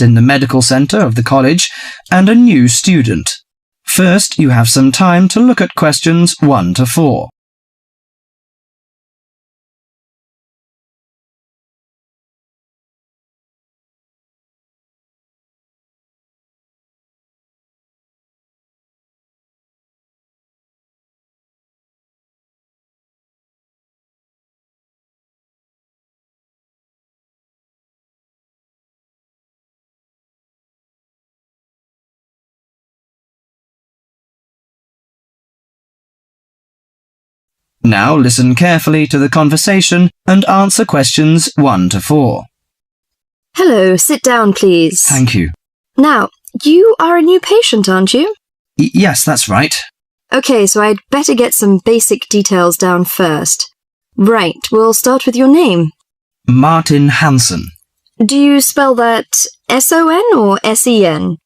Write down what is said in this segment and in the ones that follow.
in the medical centre of the college and a new student. First, you have some time to look at questions 1 to 4. Now listen carefully to the conversation and answer questions 1 to 4. Hello, sit down, please. Thank you. Now, you are a new patient, aren't you? Yes, that's right. Okay, so I'd better get some basic details down first. Right, we'll start with your name. Martin Hansen. Do you spell that S-O-N or S-E-N?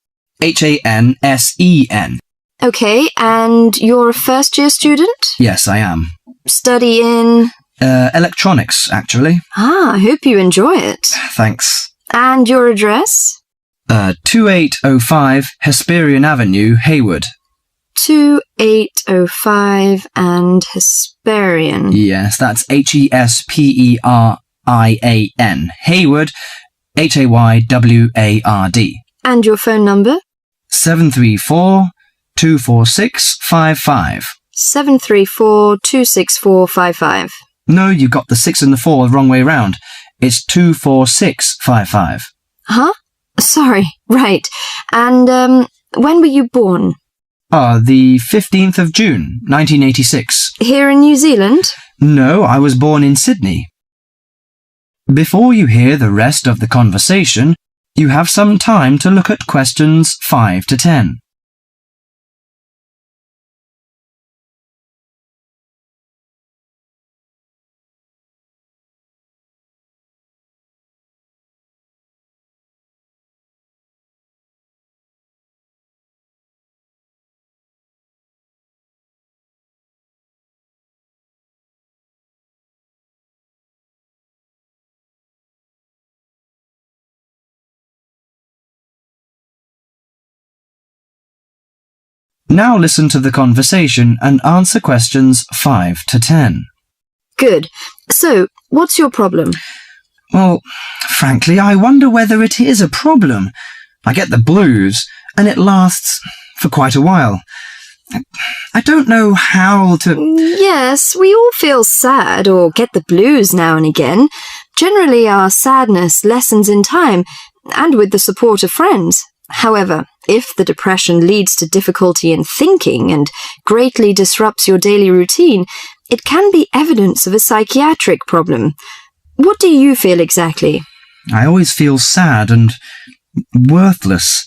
Hansen. Okay, and you're a first-year student? Yes, I am. Study in? Electronics, actually. I hope you enjoy it. Thanks. And your address? 2805 Hesperian Avenue, Hayward. 2805 and Hesperian. Yes, that's Hesperian. Hayward, Hayward. And your phone number? 734-246-55. 734-264-55. No, you got the 6 and the 4 the wrong way round. It's 246-55. Huh? Sorry, right. And, when were you born? The 15th of June, 1986. Here in New Zealand? No, I was born in Sydney. Before you hear the rest of the conversation, you have some time to look at questions 5 to 10. Now listen to the conversation and answer questions 5 to 10. Good. So, what's your problem? Well, frankly, I wonder whether it is a problem. I get the blues, and it lasts for quite a while. I don't know how to... Yes, we all feel sad or get the blues now and again. Generally, our sadness lessens in time, and with the support of friends. However, if the depression leads to difficulty in thinking and greatly disrupts your daily routine, it can be evidence of a psychiatric problem. What do you feel exactly? I always feel sad and worthless.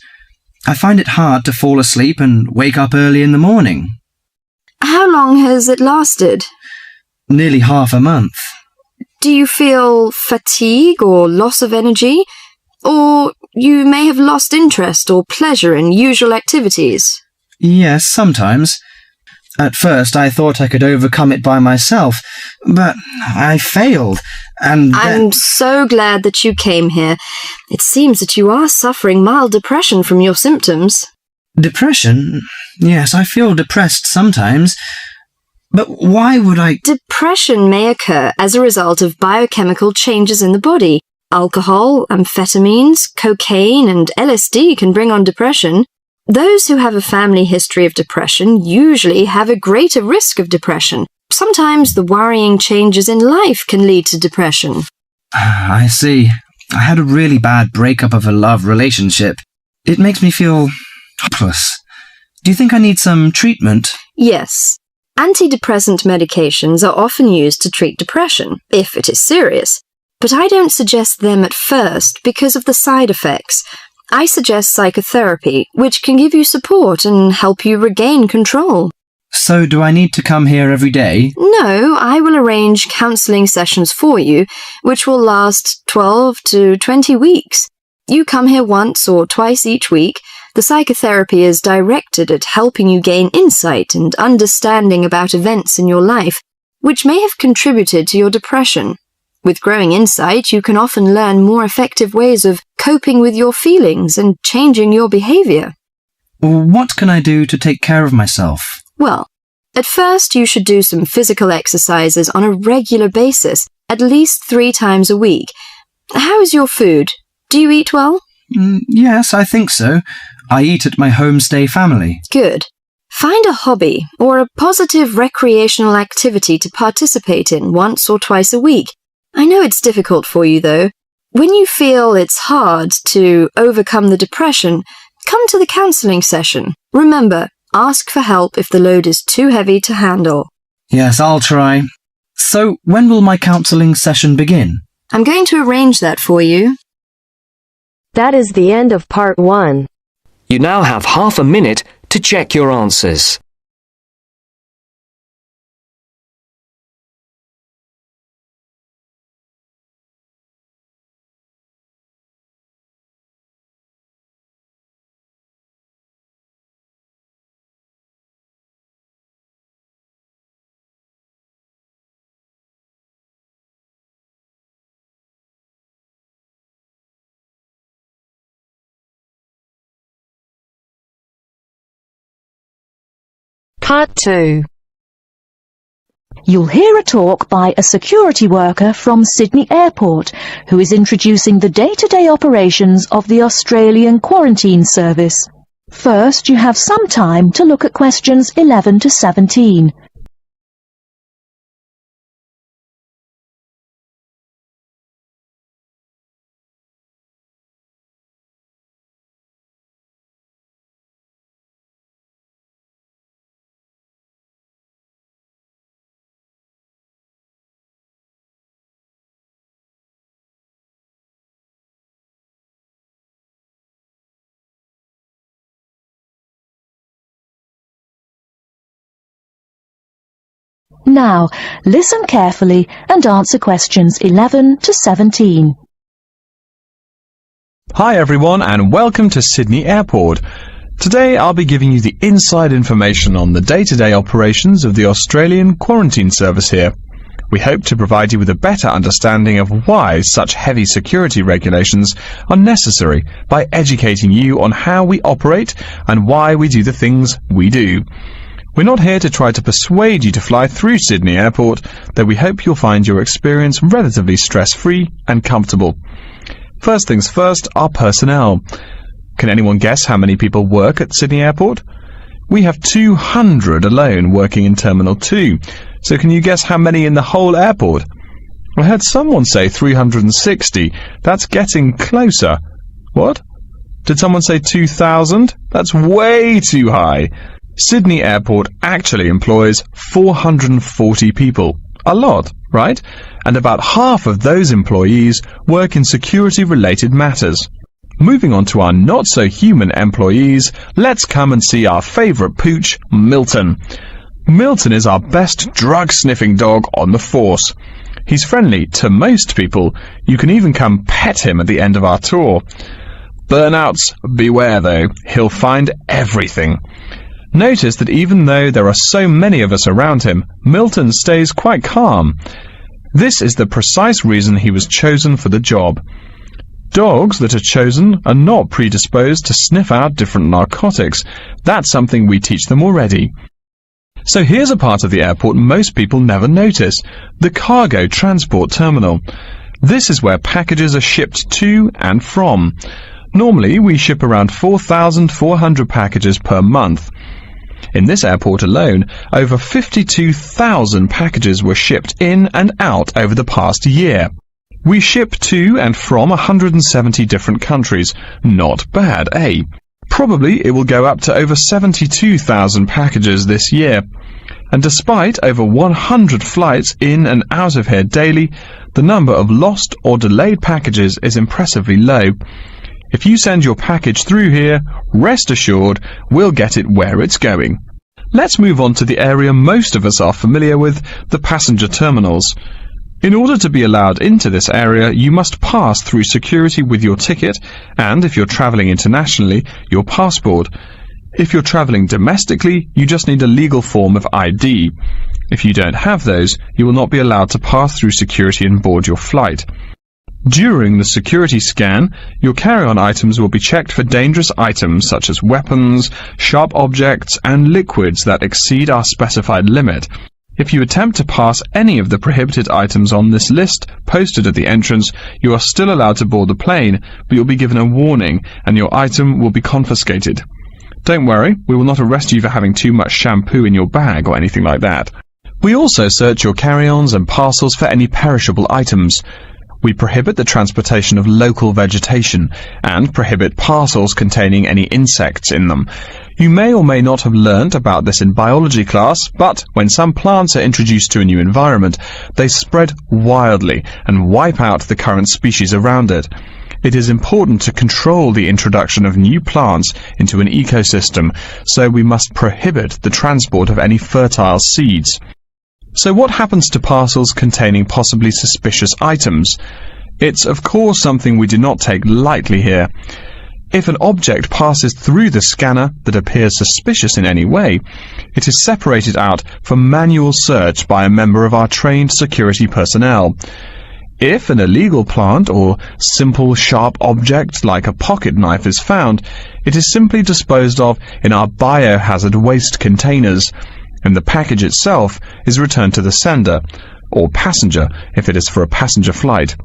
I find it hard to fall asleep and wake up early in the morning. How long has it lasted? Nearly half a month. Do you feel fatigue or loss of energy? Or you may have lost interest or pleasure in usual activities? Yes, sometimes. At first I thought I could overcome it by myself, but I failed, and I'm so glad that you came here. It seems that you are suffering mild depression from your symptoms. Depression? Yes, I feel depressed sometimes. But why would I... Depression may occur as a result of biochemical changes in the body. Alcohol, amphetamines, cocaine, and LSD can bring on depression. Those who have a family history of depression usually have a greater risk of depression. Sometimes the worrying changes in life can lead to depression. I see. I had a really bad breakup of a love relationship. It makes me feel hopeless. Do you think I need some treatment? Yes. Antidepressant medications are often used to treat depression, if it is serious. But I don't suggest them at first because of the side effects. I suggest psychotherapy, which can give you support and help you regain control. So do I need to come here every day? No, I will arrange counselling sessions for you, which will last 12 to 20 weeks. You come here once or twice each week. The psychotherapy is directed at helping you gain insight and understanding about events in your life, which may have contributed to your depression. With growing insight, you can often learn more effective ways of coping with your feelings and changing your behavior. What can I do to take care of myself? Well, at first you should do some physical exercises on a regular basis, at least 3 times a week. How is your food? Do you eat well? Yes, I think so. I eat at my homestay family. Good. Find a hobby or a positive recreational activity to participate in once or twice a week. I know it's difficult for you, though. When you feel it's hard to overcome the depression, come to the counselling session. Remember, ask for help if the load is too heavy to handle. Yes, I'll try. So, when will my counselling session begin? I'm going to arrange that for you. That is the end of part 1. You now have half a minute to check your answers. Part 2. You'll hear a talk by a security worker from Sydney Airport who is introducing the day-to-day operations of the Australian Quarantine Service. First, you have some time to look at questions 11 to 17. Now, listen carefully and answer questions 11 to 17. Hi everyone and welcome to Sydney Airport. Today I'll be giving you the inside information on the day-to-day operations of the Australian Quarantine Service here. We hope to provide you with a better understanding of why such heavy security regulations are necessary by educating you on how we operate and why we do the things we do. We're not here to try to persuade you to fly through Sydney Airport, though we hope you'll find your experience relatively stress-free and comfortable. First things first, our personnel. Can anyone guess how many people work at Sydney Airport? We have 200 alone working in Terminal 2, so can you guess how many in the whole airport? I heard someone say 360. That's getting closer. What? Did someone say 2,000? That's way too high. Sydney Airport actually employs 440 people. A lot, right? And about half of those employees work in security-related matters. Moving on to our not-so-human employees, let's come and see our favourite pooch, Milton. Milton is our best drug-sniffing dog on the force. He's friendly to most people. You can even come pet him at the end of our tour. Burnouts, beware though. He'll find everything. Notice that even though there are so many of us around him, Milton stays quite calm. This is the precise reason he was chosen for the job. Dogs that are chosen are not predisposed to sniff out different narcotics. That's something we teach them already. So here's a part of the airport most people never notice, the cargo transport terminal. This is where packages are shipped to and from. Normally, we ship around 4,400 packages per month. In this airport alone, over 52,000 packages were shipped in and out over the past year. We ship to and from 170 different countries. Not bad, eh? Probably it will go up to over 72,000 packages this year. And despite over 100 flights in and out of here daily, the number of lost or delayed packages is impressively low. If you send your package through here, rest assured we'll get it where it's going. Let's move on to the area most of us are familiar with, the passenger terminals. In order to be allowed into this area, you must pass through security with your ticket and, if you're travelling internationally, your passport. If you're travelling domestically, you just need a legal form of ID. If you don't have those, you will not be allowed to pass through security and board your flight. During the security scan, your carry-on items will be checked for dangerous items such as weapons, sharp objects, and liquids that exceed our specified limit. If you attempt to pass any of the prohibited items on this list posted at the entrance, you are still allowed to board the plane, but you'll be given a warning and your item will be confiscated. Don't worry, we will not arrest you for having too much shampoo in your bag or anything like that. We also search your carry-ons and parcels for any perishable items. We prohibit the transportation of local vegetation and prohibit parcels containing any insects in them. You may or may not have learnt about this in biology class, but when some plants are introduced to a new environment, they spread wildly and wipe out the current species around it. It is important to control the introduction of new plants into an ecosystem, so we must prohibit the transport of any fertile seeds. So what happens to parcels containing possibly suspicious items? It's of course something we do not take lightly here. If an object passes through the scanner that appears suspicious in any way, it is separated out for manual search by a member of our trained security personnel. If an illegal plant or simple sharp object like a pocket knife is found, it is simply disposed of in our biohazard waste containers, and the package itself is returned to the sender, or passenger if it is for a passenger flight.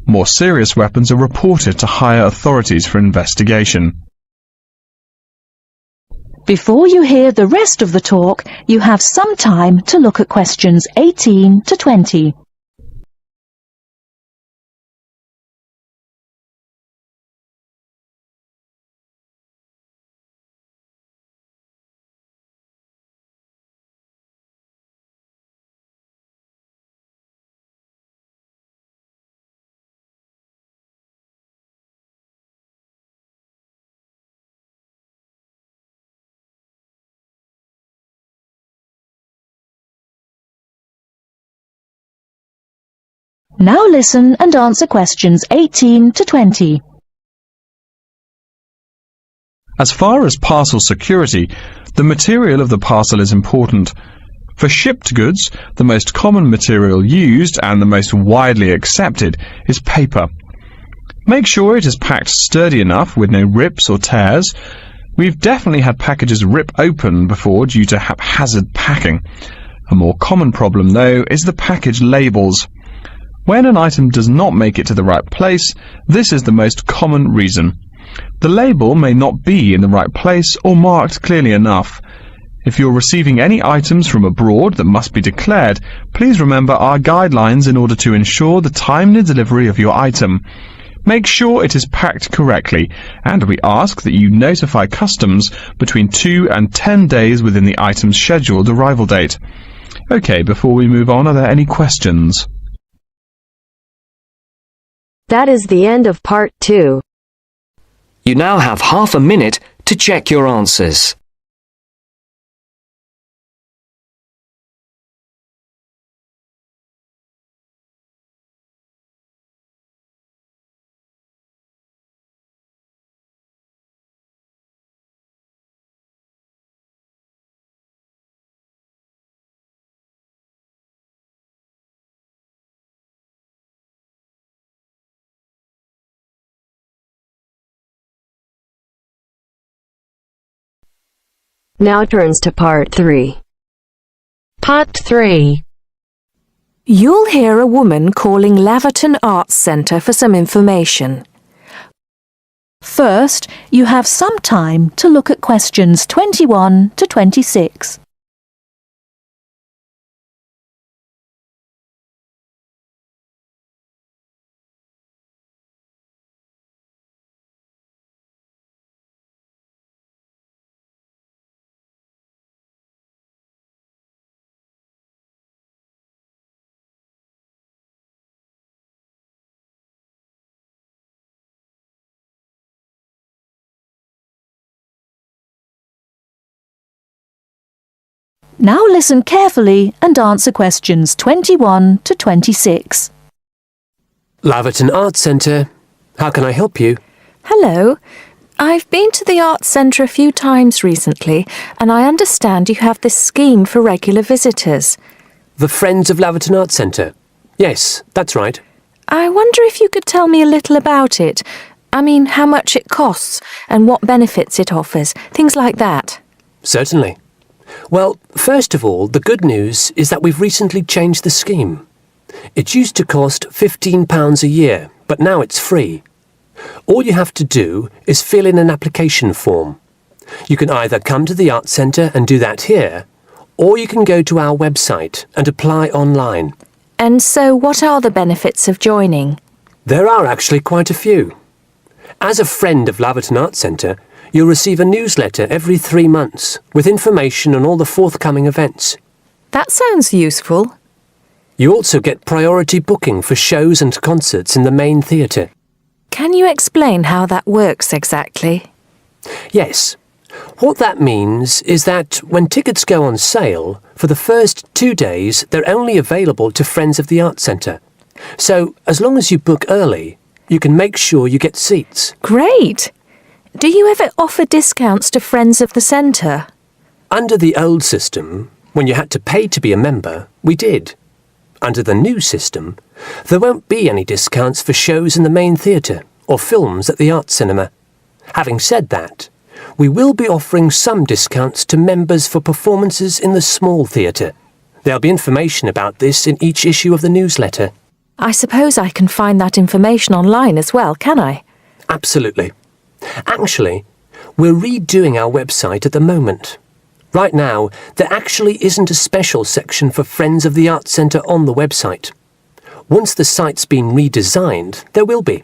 More serious weapons are reported to higher authorities for investigation. Before you hear the rest of the talk, you have some time to look at questions 18 to 20. Now listen and answer questions 18 to 20. As far as parcel security, the material of the parcel is important. For shipped goods, the most common material used and the most widely accepted is paper. Make sure it is packed sturdy enough with no rips or tears. We've definitely had packages rip open before due to haphazard packing. A more common problem, though, is the package labels. When an item does not make it to the right place, this is the most common reason. The label may not be in the right place or marked clearly enough. If you're receiving any items from abroad that must be declared, please remember our guidelines in order to ensure the timely delivery of your item. Make sure it is packed correctly, and we ask that you notify customs between 2 and 10 days within the item's scheduled arrival date. Okay, before we move on, are there any questions? That is the end of part 2. You now have half a minute to check your answers. Now turns to part 3. Part 3. You'll hear a woman calling Laverton Arts Centre for some information. First, you have some time to look at questions 21 to 26. Now listen carefully and answer questions 21 to 26. Laverton Arts Centre. How can I help you? Hello. I've been to the Arts Centre a few times recently, and I understand you have this scheme for regular visitors. The Friends of Laverton Arts Centre? Yes, that's right. I wonder if you could tell me a little about it. I mean, how much it costs and what benefits it offers, things like that. Certainly. Well, first of all, the good news is that we've recently changed the scheme. It used to cost £15 a year, but now it's free. All you have to do is fill in an application form. You can either come to the Arts Centre and do that here, or you can go to our website and apply online. And so what are the benefits of joining? There are actually quite a few. As a friend of Laverton Arts Centre, you'll receive a newsletter every 3 months with information on all the forthcoming events. That sounds useful. You also get priority booking for shows and concerts in the main theatre. Can you explain how that works exactly? Yes. What that means is that when tickets go on sale, for the first 2 days they're only available to Friends of the Arts Centre. So, as long as you book early, you can make sure you get seats. Great! Do you ever offer discounts to Friends of the Centre? Under the old system, when you had to pay to be a member, we did. Under the new system, there won't be any discounts for shows in the main theatre or films at the Arts Cinema. Having said that, we will be offering some discounts to members for performances in the small theatre. There'll be information about this in each issue of the newsletter. I suppose I can find that information online as well, can I? Absolutely. Actually, we're redoing our website at the moment. Right now, there actually isn't a special section for Friends of the Arts Centre on the website. Once the site's been redesigned, there will be.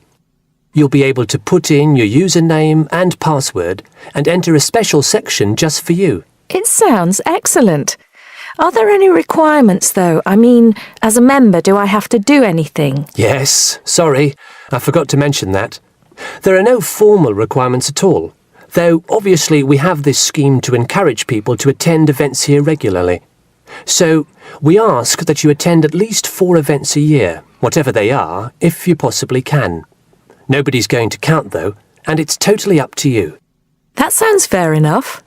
You'll be able to put in your username and password and enter a special section just for you. It sounds excellent. Are there any requirements, though? I mean, as a member, do I have to do anything? Yes, sorry, I forgot to mention that. There are no formal requirements at all, though obviously we have this scheme to encourage people to attend events here regularly. So, we ask that you attend at least 4 events a year, whatever they are, if you possibly can. Nobody's going to count, though, and it's totally up to you. That sounds fair enough.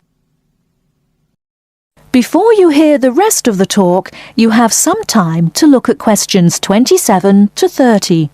Before you hear the rest of the talk, you have some time to look at questions 27 to 30.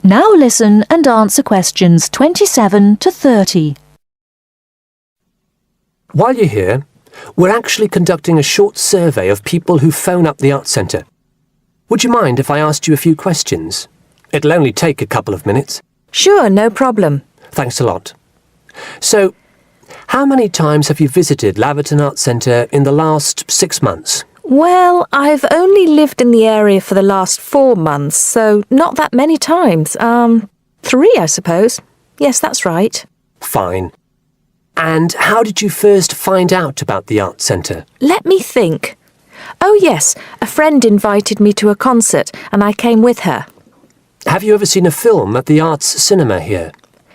Now listen and answer questions 27 to 30. While you're here, we're actually conducting a short survey of people who phone up the Arts Centre. Would you mind if I asked you a few questions? It'll only take a couple of minutes. Sure, no problem. Thanks a lot. So, how many times have you visited Laverton Arts Centre in the last 6 months? Well, I've only lived in the area for the last 4 months, so not that many times. 3, I suppose. Yes, that's right. Fine. And how did you first find out about the Arts Centre? Let me think. Oh, yes, a friend invited me to a concert, and I came with her. Have you ever seen a film at the Arts Cinema here?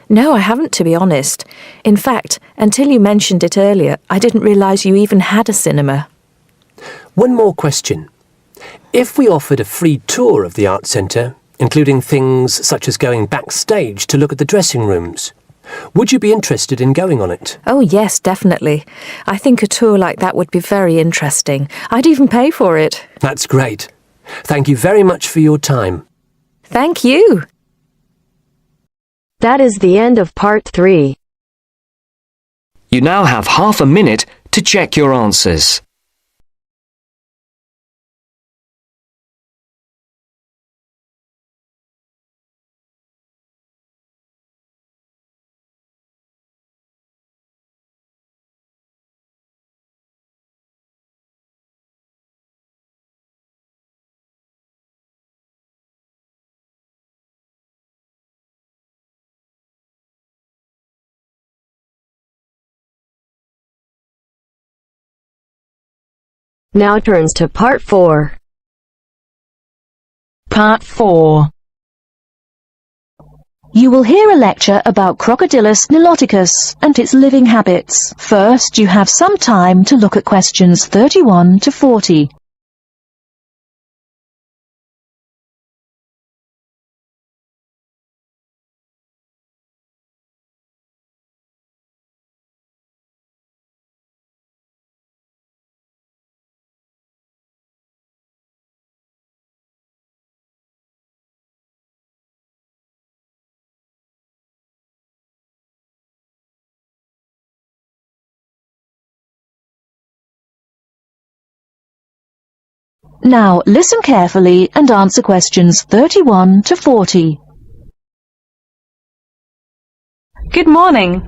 No, I haven't, to be honest. In fact, until you mentioned it earlier, I didn't realise you even had a cinema. One more question. If we offered a free tour of the Arts Centre, including things such as going backstage to look at the dressing rooms, would you be interested in going on it? Oh, yes, definitely. I think a tour like that would be very interesting. I'd even pay for it. That's great. Thank you very much for your time. Thank you. That is the end of part 3. You now have half a minute to check your answers. Now turns to Part 4. Part 4. You will hear a lecture about Crocodylus niloticus and its living habits. First, you have some time to look at questions 31 to 40. Now, listen carefully and answer questions 31 to 40. Good morning.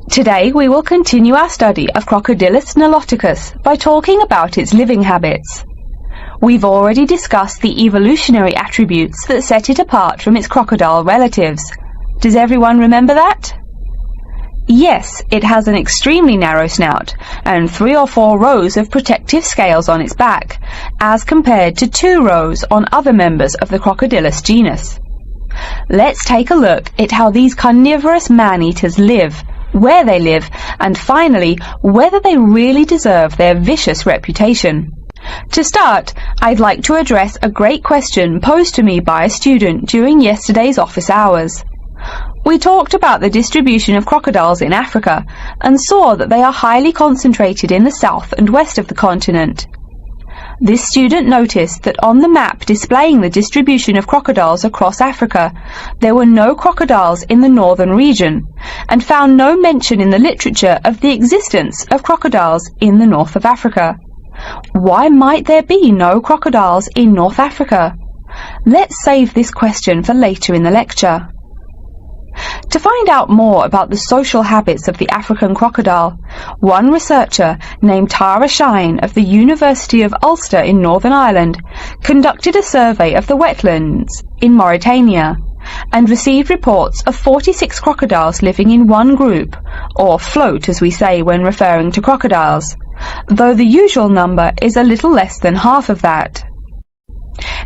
Today we will continue our study of Crocodylus niloticus by talking about its living habits. We've already discussed the evolutionary attributes that set it apart from its crocodile relatives. Does everyone remember that? Yes, it has an extremely narrow snout and 3 or 4 rows of protective scales on its back, as compared to 2 rows on other members of the Crocodylus genus. Let's take a look at how these carnivorous man-eaters live, where they live, and finally, whether they really deserve their vicious reputation. To start, I'd like to address a great question posed to me by a student during yesterday's office hours. We talked about the distribution of crocodiles in Africa and saw that they are highly concentrated in the south and west of the continent. This student noticed that on the map displaying the distribution of crocodiles across Africa, there were no crocodiles in the northern region, and found no mention in the literature of the existence of crocodiles in the north of Africa. Why might there be no crocodiles in North Africa? Let's save this question for later in the lecture. To find out more about the social habits of the African crocodile, one researcher named Tara Shine of the University of Ulster in Northern Ireland conducted a survey of the wetlands in Mauritania and received reports of 46 crocodiles living in one group, or float as we say when referring to crocodiles, though the usual number is a little less than half of that.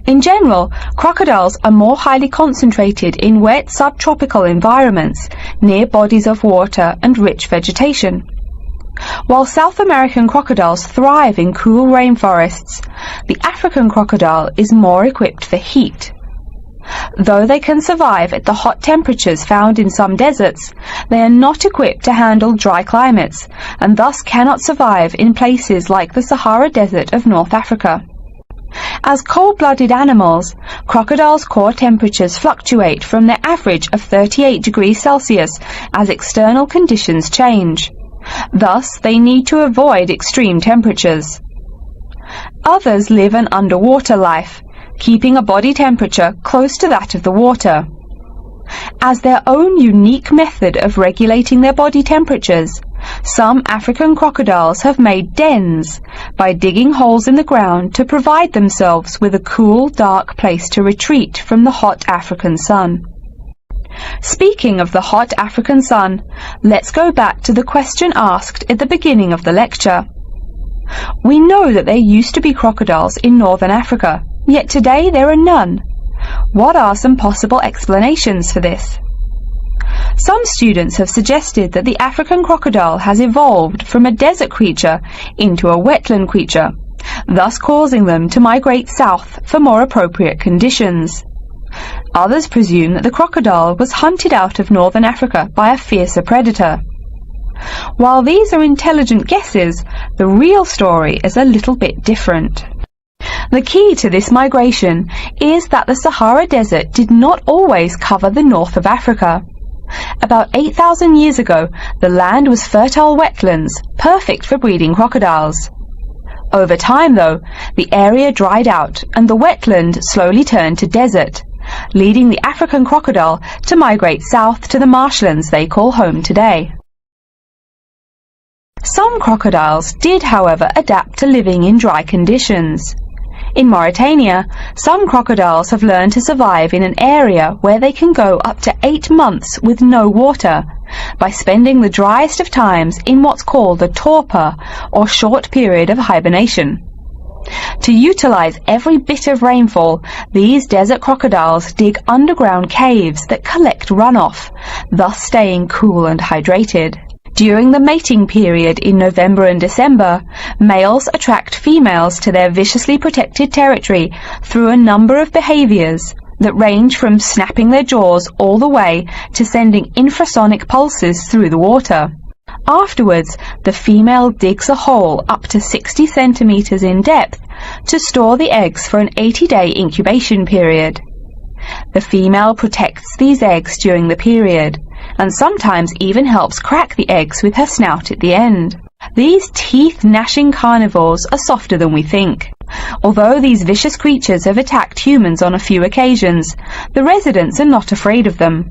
In general, crocodiles are more highly concentrated in wet subtropical environments, near bodies of water and rich vegetation. While South American crocodiles thrive in cool rainforests, the African crocodile is more equipped for heat. Though they can survive at the hot temperatures found in some deserts, they are not equipped to handle dry climates, and thus cannot survive in places like the Sahara Desert of North Africa. As cold-blooded animals, crocodiles' core temperatures fluctuate from their average of 38 degrees Celsius as external conditions change. Thus, they need to avoid extreme temperatures. Others live an underwater life, keeping a body temperature close to that of the water. As their own unique method of regulating their body temperatures, some African crocodiles have made dens by digging holes in the ground to provide themselves with a cool, dark place to retreat from the hot African sun. Speaking of the hot African sun, let's go back to the question asked at the beginning of the lecture. We know that there used to be crocodiles in northern Africa, yet today there are none. What are some possible explanations for this? Some students have suggested that the African crocodile has evolved from a desert creature into a wetland creature, thus causing them to migrate south for more appropriate conditions. Others presume that the crocodile was hunted out of northern Africa by a fiercer predator. While these are intelligent guesses, the real story is a little bit different. The key to this migration is that the Sahara Desert did not always cover the north of Africa. About 8,000 years ago, the land was fertile wetlands, perfect for breeding crocodiles. Over time, though, the area dried out and the wetland slowly turned to desert, leading the African crocodile to migrate south to the marshlands they call home today. Some crocodiles did, however, adapt to living in dry conditions. In Mauritania, some crocodiles have learned to survive in an area where they can go up to 8 months with no water, by spending the driest of times in what's called a torpor, or short period of hibernation. To utilize every bit of rainfall, these desert crocodiles dig underground caves that collect runoff, thus staying cool and hydrated. During the mating period in November and December, males attract females to their viciously protected territory through a number of behaviors that range from snapping their jaws all the way to sending infrasonic pulses through the water. Afterwards, the female digs a hole up to 60 centimeters in depth to store the eggs for an 80-day incubation period. The female protects these eggs during the period, and sometimes even helps crack the eggs with her snout at the end. These teeth-gnashing carnivores are softer than we think. Although these vicious creatures have attacked humans on a few occasions, the residents are not afraid of them.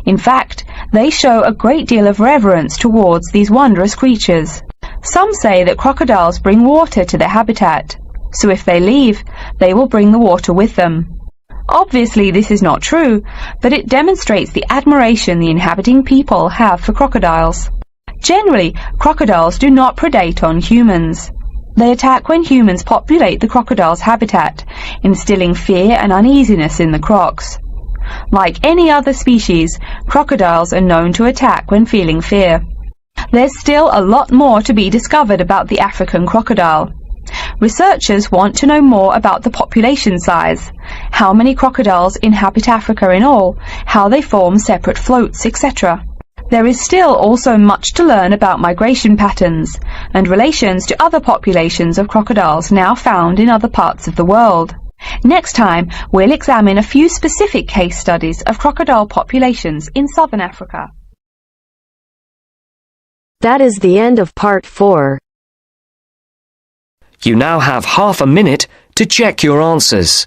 In fact, they show a great deal of reverence towards these wondrous creatures. Some say that crocodiles bring water to their habitat, so if they leave, they will bring the water with them. Obviously, this is not true, but it demonstrates the admiration the inhabiting people have for crocodiles. Generally, crocodiles do not predate on humans. They attack when humans populate the crocodile's habitat, instilling fear and uneasiness in the crocs. Like any other species, crocodiles are known to attack when feeling fear. There's still a lot more to be discovered about the African crocodile. Researchers want to know more about the population size, how many crocodiles inhabit Africa in all, how they form separate floats, etc. There is still also much to learn about migration patterns and relations to other populations of crocodiles now found in other parts of the world. Next time, we'll examine a few specific case studies of crocodile populations in southern Africa. That is the end of part 4. You now have half a minute to check your answers.